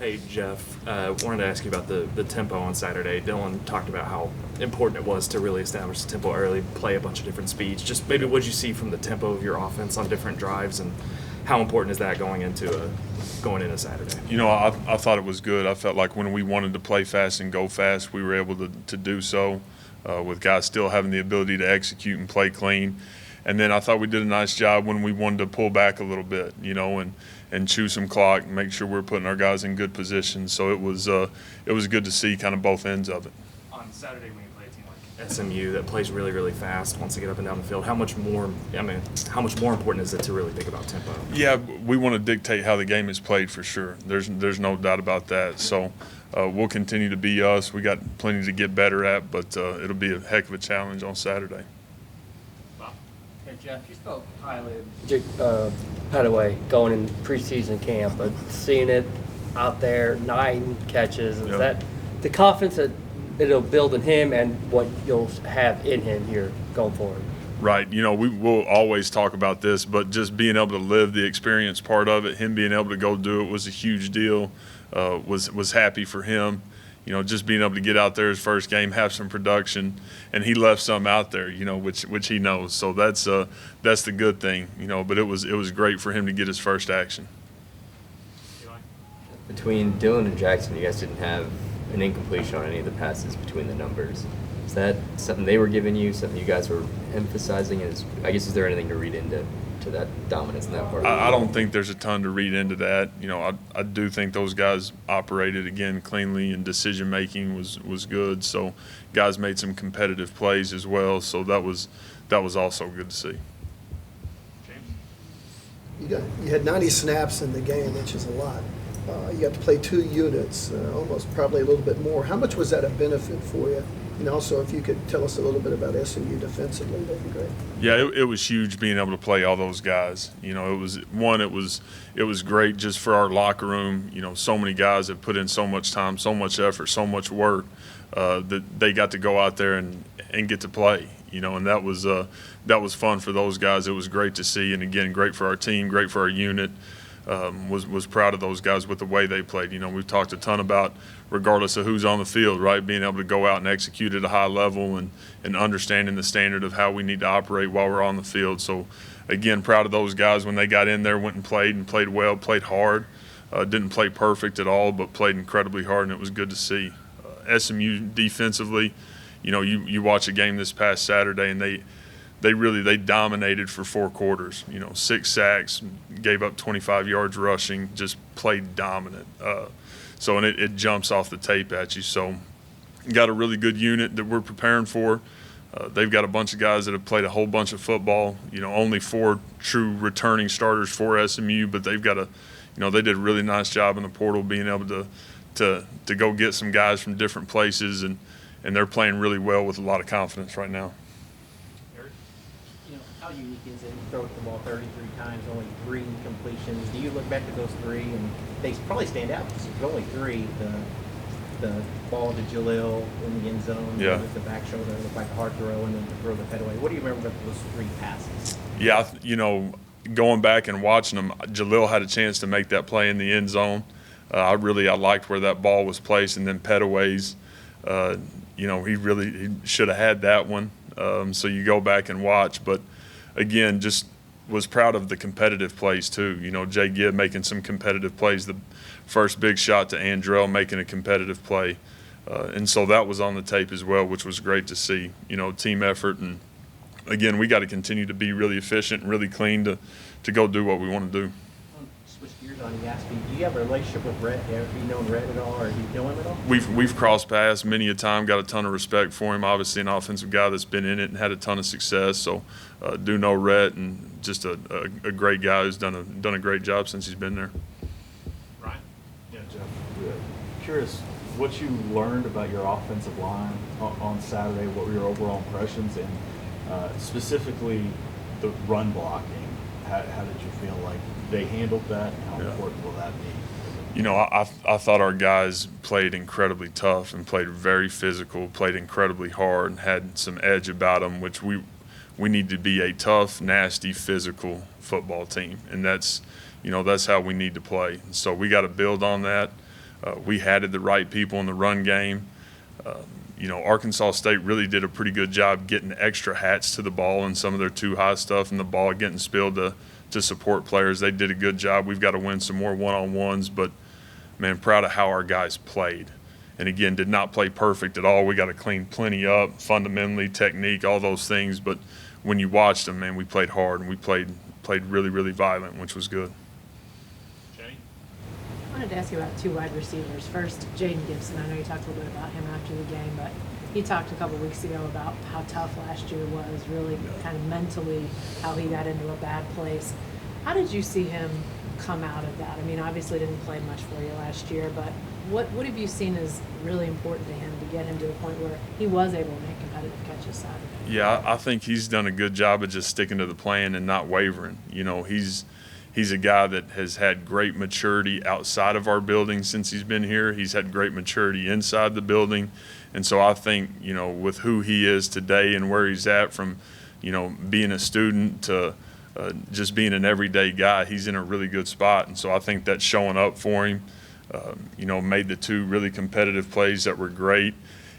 Hey, Jeff, wanted to ask you about the tempo on Saturday. Dylan talked about how important it was to really establish the tempo early, play a bunch of different speeds. Just maybe what you see from the tempo of your offense on different drives, and how important is that going into Saturday? I thought it was good. I felt like when we wanted to play fast and go fast, we were able to do so with guys still having the ability to execute and play clean. And then I thought we did a nice job when we wanted to pull back a little bit, and chew some clock and make sure we're putting our guys in good positions. So it was good to see kind of both ends of it. On Saturday when you play a team like SMU that plays really, really fast, wants to get up and down the field, how much more important is it to really think about tempo? Yeah, we want to dictate how the game is played for sure. There's no doubt about that. So we'll continue to be us. We got plenty to get better at, but it'll be a heck of a challenge on Saturday. Hey, Jeff, you spoke highly of Petaway going in preseason camp, but seeing it out there, 9 catches, is that the confidence that it'll build in him and what you'll have in him here going forward? Right. We will always talk about this, but just being able to live the experience part of it, him being able to go do it was a huge deal. Was happy for him. Just being able to get out there his first game, have some production, and he left some out there, which he knows. So that's the good thing, But it was great for him to get his first action. Between Dylan and Jackson, you guys didn't have an incompletion on any of the passes between the numbers. Is that something they were giving you, something you guys were emphasizing? Is there anything to read into that dominance in that part? I don't think there's a ton to read into that. I do think those guys operated, again, cleanly, and decision-making was good. So guys made some competitive plays as well. So that was also good to see. James? You had 90 snaps in the game, which is a lot. You got to play 2 units, almost probably a little bit more. How much was that a benefit for you? And also, if you could tell us a little bit about SMU defensively, that'd be great. Yeah, it was huge being able to play all those guys. It was great just for our locker room. So many guys have put in so much time, so much effort, so much work that they got to go out there and get to play. And that was fun for those guys. It was great to see, and again, great for our team, great for our unit. Was proud of those guys with the way they played. We've talked a ton about, regardless of who's on the field, right, being able to go out and execute at a high level and understanding the standard of how we need to operate while we're on the field. So, again, proud of those guys when they got in there, went and played well, played hard. Didn't play perfect at all, but played incredibly hard, and it was good to see. SMU defensively, you watch a game this past Saturday, and they dominated for 4 quarters. 6 sacks, gave up 25 yards rushing, just played dominant. And it jumps off the tape at you. So got a really good unit that we're preparing for. They've got a bunch of guys that have played a whole bunch of football. Only 4 true returning starters for SMU, but they've got they did a really nice job in the portal being able to go get some guys from different places, and they're playing really well with a lot of confidence right now. How unique is it? You throw the ball 33 times, only 3 completions. Do you look back at those 3, and they probably stand out because there's only 3. The ball to Jalil in the end zone, with the back shoulder, looked like a hard throw, and then the throw the Petaway. What do you remember about those 3 passes? Yeah, going back and watching them, Jalil had a chance to make that play in the end zone. I liked where that ball was placed, and then Petaway's, he should have had that one. So you go back and watch, but again, just was proud of the competitive plays too. Jay Gibb making some competitive plays. The first big shot to Andrell making a competitive play. And so that was on the tape as well, which was great to see. Team effort. And again, we got to continue to be really efficient and really clean to go do what we want to do. Switch gears on you. Asked me, do you have a relationship with Rhett? Have you known Rhett at all, or do you know him at all? We've crossed paths many a time. Got a ton of respect for him. Obviously, an offensive guy that's been in it and had a ton of success. So, do know Rhett, and just a great guy who's done a great job since he's been there. Ryan? Yeah, Jeff. Curious what you learned about your offensive line on Saturday. What were your overall impressions, and specifically the run blocking? How did you feel like they handled that, and how important will that be? I thought our guys played incredibly tough and played very physical, played incredibly hard, and had some edge about them, which we need to be a tough, nasty, physical football team, and that's how we need to play. So we got to build on that. We had the right people in the run game. Arkansas State really did a pretty good job getting extra hats to the ball and some of their too high stuff and the ball getting spilled to support players. They did a good job. We've got to win some more one-on-ones, but, man, proud of how our guys played. And, again, did not play perfect at all. We got to clean plenty up, fundamentally, technique, all those things. But when you watched them, man, we played hard and we played really, really violent, which was good. I wanted to ask you about two wide receivers. First, Jaden Gibson. I know you talked a little bit about him after the game, but he talked a couple weeks ago about how tough last year was, really kind of mentally, how he got into a bad place. How did you see him come out of that? I mean, obviously didn't play much for you last year, but what have you seen as really important to him to get him to the point where he was able to make competitive catches Saturday? Yeah, I think he's done a good job of just sticking to the plan and not wavering. He's a guy that has had great maturity outside of our building since he's been here. He's had great maturity inside the building. And so I think, with who he is today and where he's at from, being a student to just being an everyday guy, he's in a really good spot. And so I think that's showing up for him. Made the two really competitive plays that were great.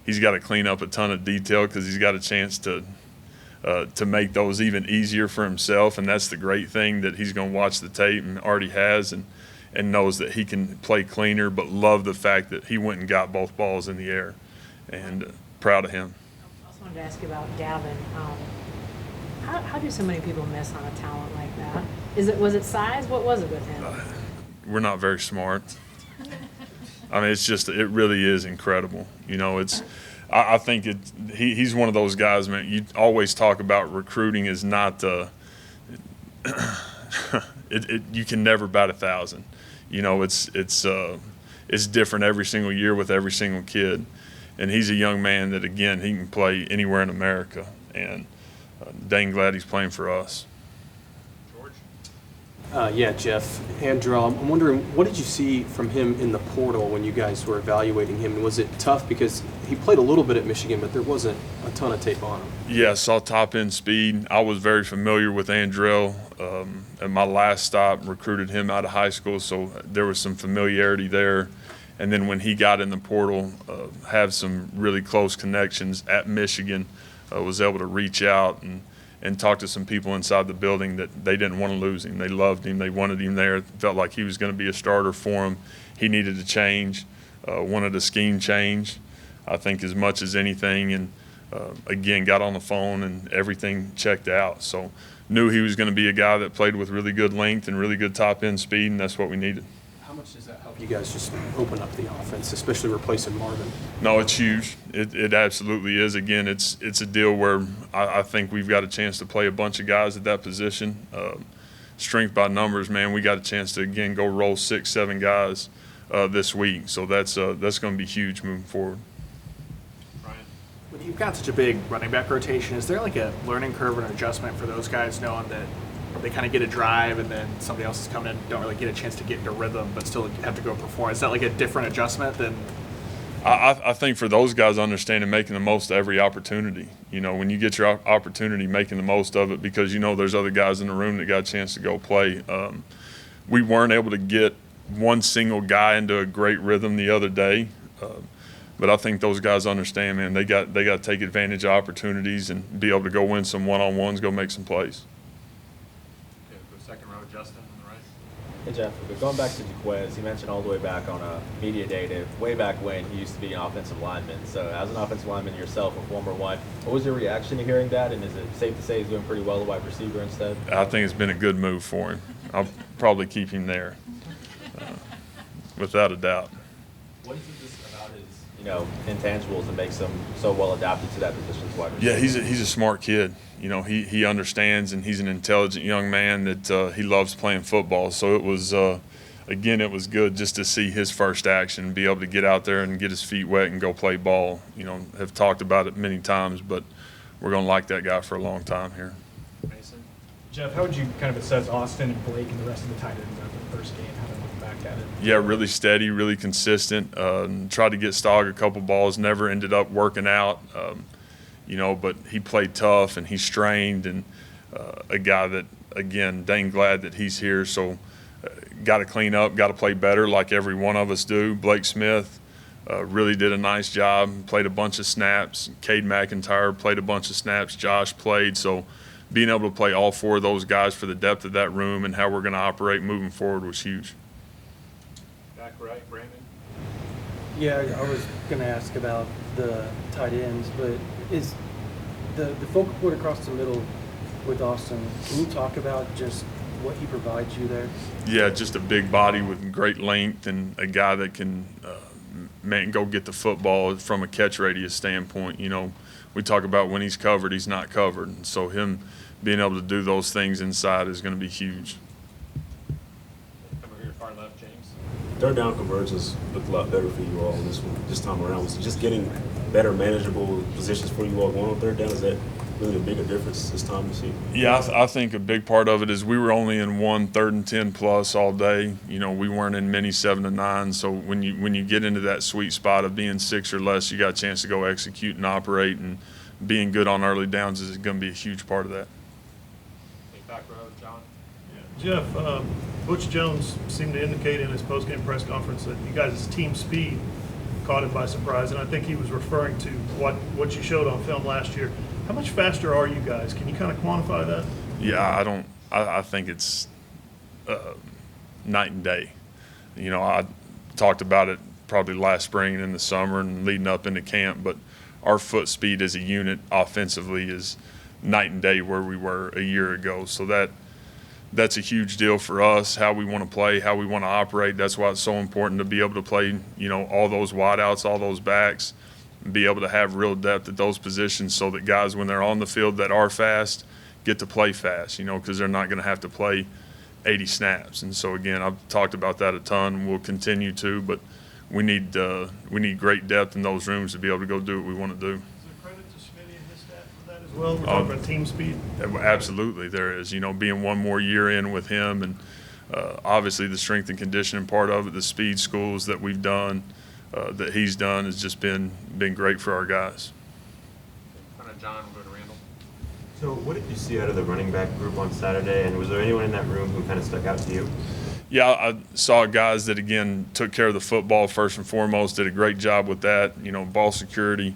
He's got to clean up a ton of detail because he's got a chance to make those even easier for himself, and that's the great thing, that he's going to watch the tape and already has and knows that he can play cleaner, but love the fact that he went and got both balls in the air, and proud of him. I also wanted to ask you about Gavin. How do so many people miss on a talent like that? Was it size? What was it with him? We're not very smart. I mean, it really is incredible. I think he's one of those guys, man. You always talk about recruiting is not you can never bat 1,000. It's different every single year with every single kid, and he's a young man that, again, he can play anywhere in America, and dang glad he's playing for us. Yeah, Jeff, Andrew, I'm wondering, what did you see from him in the portal when you guys were evaluating him? And was it tough because he played a little bit at Michigan, but there wasn't a ton of tape on him? Yeah, saw top end speed. I was very familiar with Andrell. At my last stop, recruited him out of high school, so there was some familiarity there. And then when he got in the portal, have some really close connections at Michigan, was able to reach out and talk to some people inside the building that they didn't want to lose him. They loved him. They wanted him there. Felt like he was going to be a starter for them. He needed to change, wanted a scheme change, I think, as much as anything. And, again, got on the phone and everything checked out. So knew he was going to be a guy that played with really good length and really good top-end speed, and that's what we needed. How much does that help you guys just open up the offense, especially replacing Marvin? No, it's huge. It absolutely is. Again, it's a deal where I think we've got a chance to play a bunch of guys at that position. Strength by numbers, man, we got a chance to, again, go roll 6-7 guys this week. So that's going to be huge moving forward. When you've got such a big running back rotation, is there like a learning curve or an adjustment for those guys, knowing that they kind of get a drive and then somebody else is coming in and don't really get a chance to get into rhythm but still have to go perform? Is that like a different adjustment than? I think for those guys, understanding making the most of every opportunity. When you get your opportunity, making the most of it, because there's other guys in the room that got a chance to go play. We weren't able to get one single guy into a great rhythm the other day. But I think those guys understand, man, they got to take advantage of opportunities and be able to go win some one-on-ones, go make some plays. Second row, Justin on the right. Hey Jeff, but going back to Jaquez, you mentioned all the way back on a media day to way back when he used to be an offensive lineman. So as an offensive lineman yourself, a former one, what was your reaction to hearing that? And is it safe to say he's doing pretty well at wide receiver instead? I think it's been a good move for him. I'll probably keep him there, without a doubt. What is it just about his, intangibles that makes him so well adapted to that position as wide receiver? Yeah, he's a smart kid. He understands, and he's an intelligent young man that he loves playing football. So it was, again, it was good just to see his first action, be able to get out there and get his feet wet and go play ball. Have talked about it many times, but we're going to like that guy for a long time here. Mason. Jeff, how would you kind of assess Austin and Blake and the rest of the tight ends after the first game, how they look back at it? Yeah, really steady, really consistent. Tried to get Stogg a couple balls, never ended up working out. But he played tough and he strained, and a guy that, again, dang glad that he's here. So got to clean up, got to play better like every one of us do. Blake Smith really did a nice job, played a bunch of snaps. Cade McIntyre played a bunch of snaps. Josh played. So being able to play all four of those guys for the depth of that room and how we're going to operate moving forward was huge. Back right, Brandon. Yeah, I was going to ask about the tight ends, but is the focal point across the middle with Austin, can you talk about just what he provides you there? Yeah, just a big body with great length and a guy that can go get the football from a catch radius standpoint. You know, we talk about when he's covered, he's not covered. And so him being able to do those things inside is going to be huge. Come over here, far left, James. Third down conversions looked a lot better for you all this time around. Was it just getting better manageable positions for you all going on third down? Is that really a bigger difference this time this year? Yeah, I think a big part of it is we were only in 1 3rd and 10 plus all day. You know, we weren't in many 7 to 9. So when you get into that sweet spot of being 6 or less, you got a chance to go execute and operate, and being good on early downs is going to be a huge part of that. Hey, back row, John. Jeff, Butch Jones seemed to indicate in his post-game press conference that you guys' team speed caught him by surprise, and I think he was referring to what you showed on film last year. How much faster are you guys? Can you kind of quantify that? Yeah, I think it's night and day. You know, I talked about it probably last spring and in the summer and leading up into camp, but our foot speed as a unit offensively is night and day where we were a year ago. So that's a huge deal for us, how we want to play, how we want to operate. That's why it's so important to be able to play, you know, all those wideouts, all those backs, and be able to have real depth at those positions so that guys, when they're on the field that are fast, get to play fast, you know, because they're not going to have to play 80 snaps. And so, again, I've talked about that a ton, and we'll continue to, but we need great depth in those rooms to be able to go do what we want to do. Is there credit to Smitty and his staff for that as well? We're talking about team speed. Absolutely, there is. You know, being one more year in with him, and obviously the strength and conditioning part of it, the speed schools that we've done, that he's done, has just been great for our guys. Kind of John, we'll go to Randall. So what did you see out of the running back group on Saturday, and was there anyone in that room who kind of stuck out to you? Yeah, I saw guys that, again, took care of the football first and foremost, did a great job with that. You know, ball security,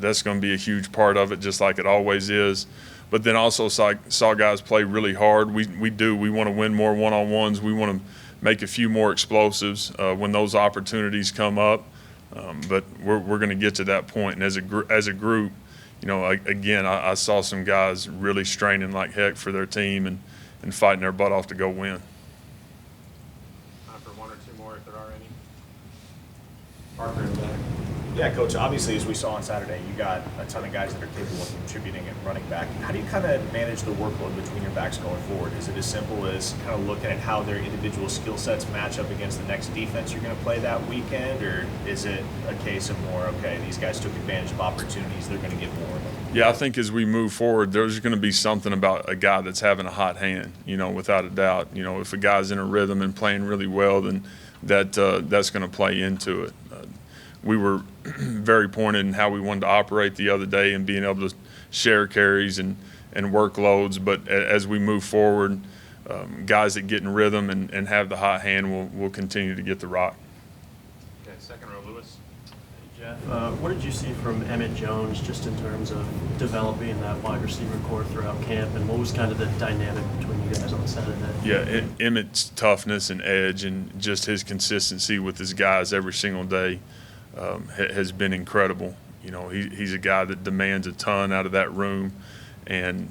that's going to be a huge part of it, just like it always is. But then also saw guys play really hard. We want to win more one-on-ones. We want to make a few more explosives when those opportunities come up. But we're going to get to that point. And as a group, you know, again, I saw some guys really straining like heck for their team and fighting their butt off to go win. Time for one or two more if there are any. Parker in the back. Yeah, Coach, obviously, as we saw on Saturday, you got a ton of guys that are capable of contributing at running back. How do you kind of manage the workload between your backs going forward? Is it as simple as kind of looking at how their individual skill sets match up against the next defense you're going to play that weekend? Or is it a case of more, okay, these guys took advantage of opportunities, they're going to get more of them? Yeah, I think as we move forward, there's going to be something about a guy that's having a hot hand, you know, without a doubt. You know, if a guy's in a rhythm and playing really well, then that's going to play into it. We were very pointed in how we wanted to operate the other day and being able to share carries and workloads. But as we move forward, guys that get in rhythm and have the hot hand will continue to get the rock. Okay, second row, Lewis. Jeff, what did you see from Emmett Jones just in terms of developing that wide receiver core throughout camp, and what was kind of the dynamic between you guys on Saturday? Yeah, Emmett's toughness and edge and just his consistency with his guys every single day has been incredible. You know, he's a guy that demands a ton out of that room, and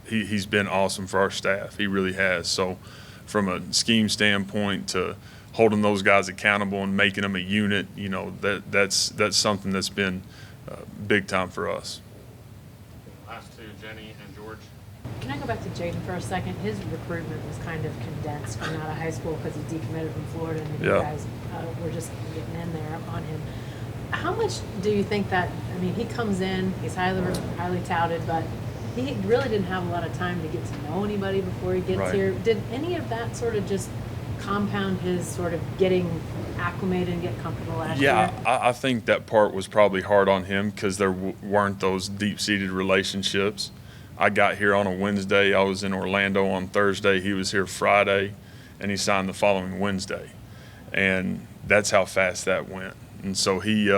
he's been awesome for our staff. He really has. So from a scheme standpoint to holding those guys accountable and making them a unit, you know, that's something that's been big time for us. Last two, Jenny and George. Can I go back to Jaden for a second? His recruitment was kind of condensed coming out of high school because he decommitted from Florida, and you guys were just getting in there on him. How much do you think that, I mean, he comes in, he's highly touted, but he really didn't have a lot of time to get to know anybody before he gets here. Did any of that sort of just compound his sort of getting acclimated and get comfortable last year? Yeah, I think that part was probably hard on him because there weren't those deep-seated relationships. I got here on a Wednesday. I was in Orlando on Thursday. He was here Friday, and he signed the following Wednesday. And that's how fast that went. And so he,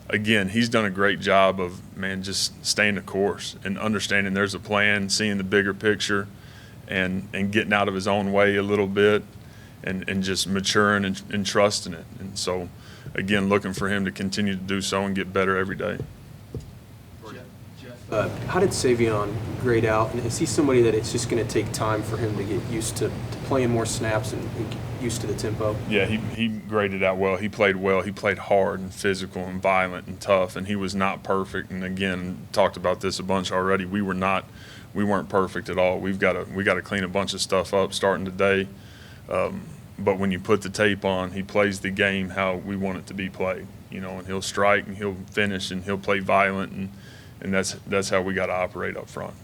again, he's done a great job of, man, just staying the course and understanding there's a plan, seeing the bigger picture, and getting out of his own way a little bit, and just maturing and trusting it. And so, again, looking for him to continue to do so and get better every day. How did Savion grade out? And is he somebody that it's just going to take time for him to get used to playing more snaps and get used to the tempo? Yeah, he graded out well. He played well. He played hard and physical and violent and tough, and he was not perfect. And again, talked about this a bunch already. We weren't perfect at all. We got to clean a bunch of stuff up starting today. But when you put the tape on, he plays the game how we want it to be played. You know, and he'll strike and he'll finish and he'll play violent, and that's how we got to operate up front.